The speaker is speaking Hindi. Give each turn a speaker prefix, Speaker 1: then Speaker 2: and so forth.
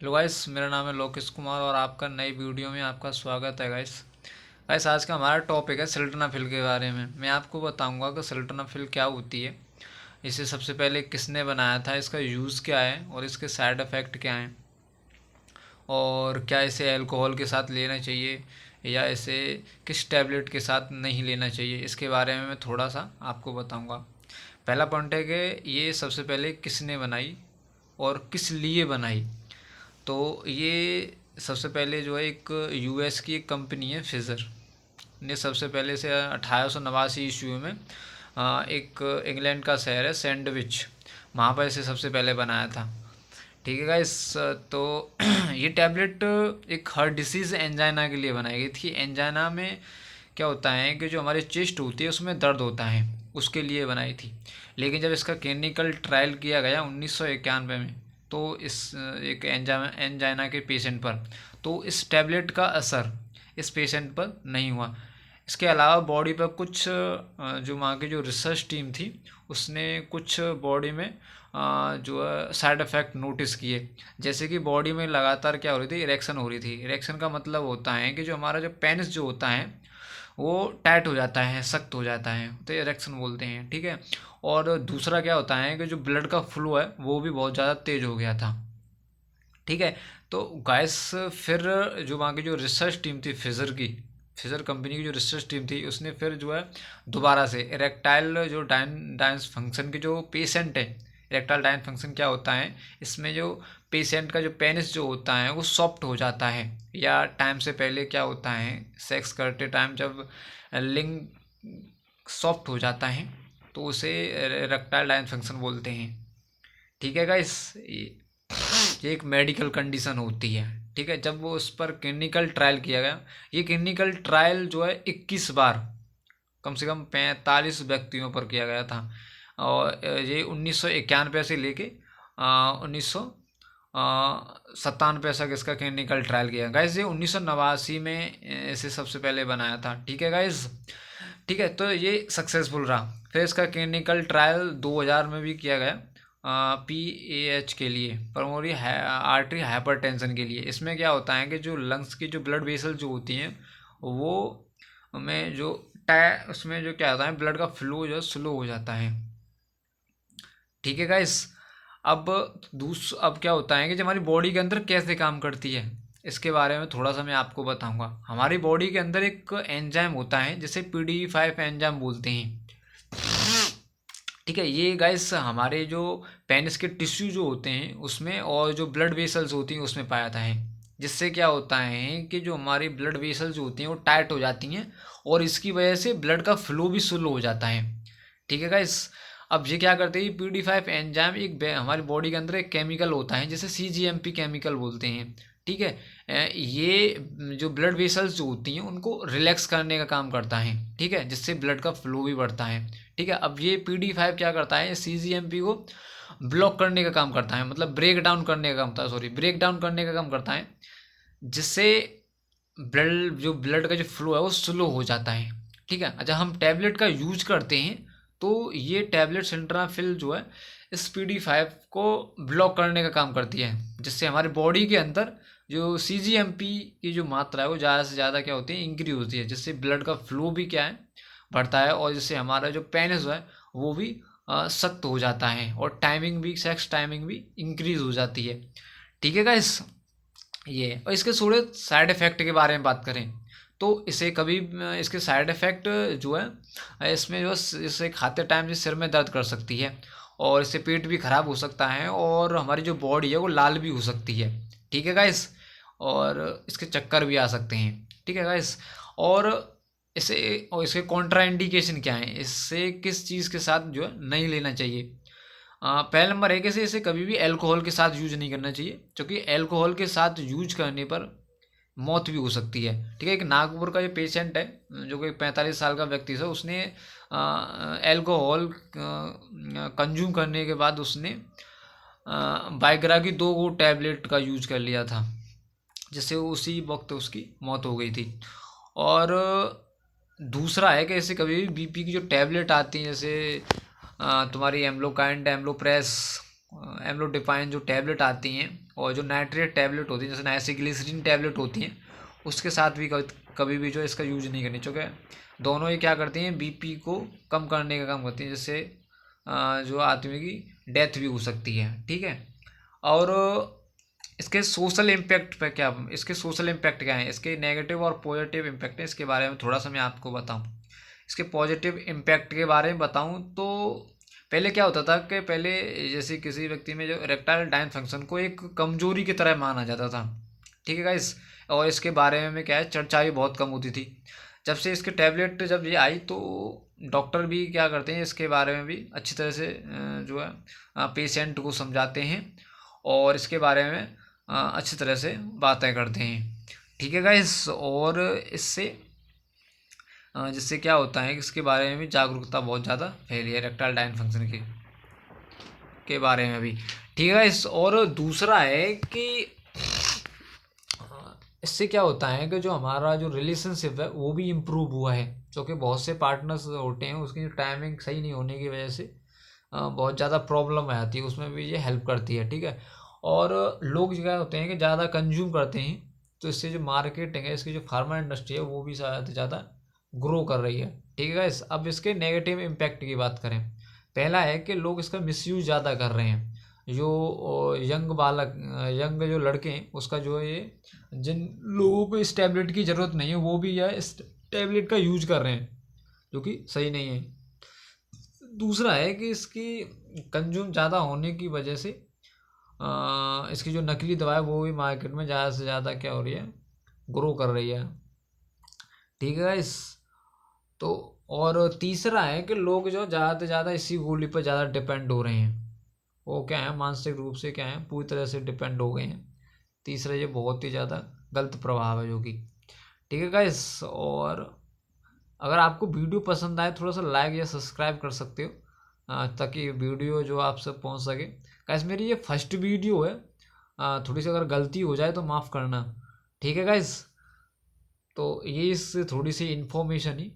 Speaker 1: हेलो गाइस, मेरा नाम है लोकेश कुमार और आपका नई वीडियो में आपका स्वागत है गाइस। गाइस, आज का हमारा टॉपिक है सिल्टनाफिल के बारे में। मैं आपको बताऊंगा कि सिल्टनाफिल क्या होती है, इसे सबसे पहले किसने बनाया था, इसका यूज़ क्या है और इसके साइड इफ़ेक्ट क्या हैं, और क्या इसे अल्कोहल के साथ लेना चाहिए या इसे किस टैबलेट के साथ नहीं लेना चाहिए, इसके बारे में मैं थोड़ा सा आपको बताऊंगा। पहला पॉइंट है कि ये सबसे पहले किसने बनाई और किस लिए बनाई। तो ये सबसे पहले जो है एक यूएस की एक कंपनी है फिज़र ने सबसे पहले से 1889 ईस्वी में एक इंग्लैंड का शहर है सैंडविच, वहाँ पर इसे सबसे पहले बनाया था। ठीक है गाइस। तो ये टैबलेट एक हार्ट डिसीज़ एंजाइना के लिए बनाई गई थी। एंजाइना में क्या होता है कि जो हमारी चेस्ट होती है उसमें दर्द होता है, उसके लिए बनाई थी। लेकिन जब इसका क्लिनिकल ट्रायल किया गया 1991 में, तो इस एक एंजाइना के पेशेंट पर, तो इस टैबलेट का असर इस पेशेंट पर नहीं हुआ। इसके अलावा बॉडी पर कुछ जो वहाँ की जो रिसर्च टीम थी उसने कुछ बॉडी में जो है साइड इफ़ेक्ट नोटिस किए। जैसे कि बॉडी में लगातार क्या हो रही थी, इरेक्शन हो रही थी। इरेक्शन का मतलब होता है कि जो हमारा जो पेनिस जो होता है वो टाइट हो जाता है, सख्त हो जाता है, तो इरेक्शन बोलते हैं। ठीक है। और दूसरा क्या होता है कि जो ब्लड का फ्लो है वो भी बहुत ज़्यादा तेज हो गया था। ठीक है। तो गैस फिर जो वहाँ की जो रिसर्च टीम थी फिजर कंपनी की जो रिसर्च टीम थी उसने फिर जो है दोबारा से इरेक्टाइल जो डाइंस फंक्शन के जो पेशेंट है, इरेक्टाइल डाइन फंक्शन क्या होता है, इसमें जो पेशेंट का जो पेनिस जो होता है वो सॉफ्ट हो जाता है, या टाइम से पहले क्या होता है सेक्स करते टाइम जब लिंग सॉफ्ट हो जाता है तो उसे इरेक्टाइल डाइन फंक्शन बोलते हैं। ठीक है गाइस। ये एक मेडिकल कंडीशन होती है। ठीक है। जब वो उस पर क्लिनिकल ट्रायल किया गया, ये क्लिनिकल ट्रायल जो है 21 बार कम से कम 45 व्यक्तियों पर किया गया था। और ये 1991 से लेके 1997 तक इसका क्लिनिकल ट्रायल किया। गाइस, ये 1989 में इसे सबसे पहले बनाया था। ठीक है गाइस। ठीक है। तो ये सक्सेसफुल रहा। फिर इसका क्लिनिकल ट्रायल 2000 में भी किया गया PAH के लिए, पल्मोनरी आर्टरी हाइपरटेंशन के लिए। इसमें क्या होता है कि जो लंग्स की जो ब्लड वेसल जो होती हैं वो में जो उसमें जो क्या होता है ब्लड का फ्लो जो स्लो हो जाता है। ठीक है गाइस। अब अब क्या होता है कि जब हमारी बॉडी के अंदर कैसे काम करती है, इसके बारे में थोड़ा सा मैं आपको बताऊंगा। हमारी बॉडी के अंदर एक एंजाइम होता है जिसे PDE5 एंजाइम बोलते हैं। ठीक है। ये गाइस हमारे जो पेनिस के टिश्यू जो होते हैं उसमें और जो ब्लड वेसल्स होती हैं उसमें पाया जाता है। जिससे क्या होता है कि जो हमारी ब्लड वेसल्स होती हैं वो टाइट हो जाती हैं और इसकी वजह से ब्लड का फ्लो भी स्लो हो जाता है। ठीक है गाइस। अब ये क्या करते हैं, PDE5 एंजाइम एक हमारी बॉडी के अंदर एक केमिकल होता है जिसे CGMP केमिकल बोलते हैं। ठीक है। ये जो ब्लड वेसल्स जो होती हैं उनको रिलैक्स करने का काम करता है। ठीक है। जिससे ब्लड का फ्लो भी बढ़ता है। ठीक है। अब ये PDE5 क्या करता है, CGMP को ब्लॉक करने का काम करता है, मतलब ब्रेक डाउन करने का काम करता है, सॉरी ब्रेक डाउन करने का काम करता है, जिससे ब्लड का जो फ्लो है वो स्लो हो जाता है। ठीक है। अच्छा, हम टैबलेट का यूज करते हैं तो ये टैबलेट सिल्टनाफिल जो है इस PD5 को ब्लॉक करने का काम करती है, जिससे हमारी बॉडी के अंदर जो CGMP की जो मात्रा है वो ज़्यादा से ज़्यादा क्या होती है, इंक्रीज होती है, जिससे ब्लड का फ्लो भी क्या है, बढ़ता है, और जिससे हमारा जो पेनिस है वो भी सख्त हो जाता है और टाइमिंग भी, सेक्स टाइमिंग भी इंक्रीज हो जाती है। ठीक है गाइस। ये और इसके थोड़े साइड इफ़ेक्ट के बारे में बात करें तो इसे कभी इसके साइड इफ़ेक्ट जो है इसमें जो इसे खाते टाइम से सिर में दर्द कर सकती है, और इससे पेट भी खराब हो सकता है, और हमारी जो बॉडी है वो लाल भी हो सकती है। ठीक है गाइस। और इसके चक्कर भी आ सकते हैं। ठीक है गाइस। और इसे और इसके कॉन्ट्रा इंडिकेशन क्या है, इससे किस चीज़ के साथ जो है नहीं लेना चाहिए। पहला नंबर है कि इसे कभी भी अल्कोहल के साथ यूज नहीं करना चाहिए, क्योंकि अल्कोहल के साथ यूज करने पर मौत भी हो सकती है। ठीक है। एक नागपुर का जो पेशेंट है, जो कि 45 साल का व्यक्ति था, उसने अल्कोहल कंज्यूम करने के बाद उसने बाइग्रा की 2 टैबलेट का यूज कर लिया था, जिससे उसी वक्त उसकी मौत हो गई थी। और दूसरा है कि ऐसे कभी भी BP की जो टैबलेट आती हैं, जैसे तुम्हारी एम्लोकाइंड, एम्लोप्रेस एम्लोडिपाइन जो टैबलेट आती हैं और जो नाइट्रेट टैबलेट होती है जैसे नाइट्रोग्लिसरीन टैबलेट होती हैं उसके साथ भी कभी भी जो इसका यूज नहीं करनी चाहिए। दोनों ही क्या करती हैं, बीपी को कम करने का काम करती हैं, जिससे जो आदमी की डेथ भी हो सकती है। ठीक है। और इसके सोशल इम्पैक्ट पे क्या, इसके सोशल इम्पैक्ट क्या है, इसके नेगेटिव और पॉजिटिव इम्पैक्ट है, इसके बारे में थोड़ा सा मैं आपको बताऊं। इसके पॉजिटिव इम्पैक्ट के बारे में बताऊं तो पहले क्या होता था कि पहले जैसे किसी व्यक्ति में जो इरेक्टाइल डायफंक्शन को एक कमजोरी की तरह माना जाता था। ठीक है गाइस। और इसके बारे में क्या है, चर्चा भी बहुत कम होती थी। जब से इसके टैबलेट जब ये आई तो डॉक्टर भी क्या करते हैं, इसके बारे में भी अच्छी तरह से जो है पेशेंट को समझाते हैं और इसके बारे में अच्छी तरह से बातें करते हैं। ठीक है गाइस। और इससे जिससे क्या होता है कि इसके बारे में भी जागरूकता बहुत ज़्यादा फैली है, इरेक्टाइल डायफंक्शन के बारे में भी। ठीक है गाइस। और दूसरा है कि इससे क्या होता है कि जो हमारा जो रिलेशनशिप है वो भी इम्प्रूव हुआ है, क्योंकि बहुत से पार्टनर्स होते हैं उसकी टाइमिंग सही नहीं होने की वजह से बहुत ज़्यादा प्रॉब्लम आती है, उसमें भी ये हेल्प करती है। ठीक है। और लोग क्या होते हैं कि ज़्यादा कंज्यूम करते हैं, तो इससे जो मार्केटिंग है, इसकी जो फार्मा इंडस्ट्री है वो भी ज़्यादा से ज़्यादा ग्रो कर रही है। ठीक है गाइस। अब इसके नेगेटिव इम्पैक्ट की बात करें, पहला है कि लोग इसका मिसयूज ज़्यादा कर रहे हैं। जो यंग बालक, यंग जो लड़के हैं उसका जो है ये, जिन लोगों को इस टैबलेट की ज़रूरत नहीं है वो भी यह इस टैबलेट का यूज कर रहे हैं, जो कि सही नहीं है। दूसरा है कि इसकी कंज्यूम ज़्यादा होने की वजह से इसकी जो नकली दवा है वो भी मार्केट में ज़्यादा से ज़्यादा क्या हो रही है, ग्रो कर रही है। ठीक है इस तो और तीसरा है कि लोग जो ज़्यादा से ज़्यादा इसी गोली पर ज़्यादा डिपेंड हो रहे हैं, वो क्या है मानसिक रूप से क्या है पूरी तरह से डिपेंड हो गए हैं। तीसरा ये बहुत ही ज़्यादा गलत प्रभाव है जो कि। ठीक है गाइस। और अगर आपको वीडियो पसंद आए थोड़ा सा लाइक या सब्सक्राइब कर सकते हो, ताकि वीडियो जो आप सब पहुंच सके। गाइस मेरी ये फर्स्ट वीडियो है, थोड़ी सी अगर गलती हो जाए तो माफ़ करना। ठीक है गाइस। तो ये इससे थोड़ी सी इन्फॉर्मेशन ही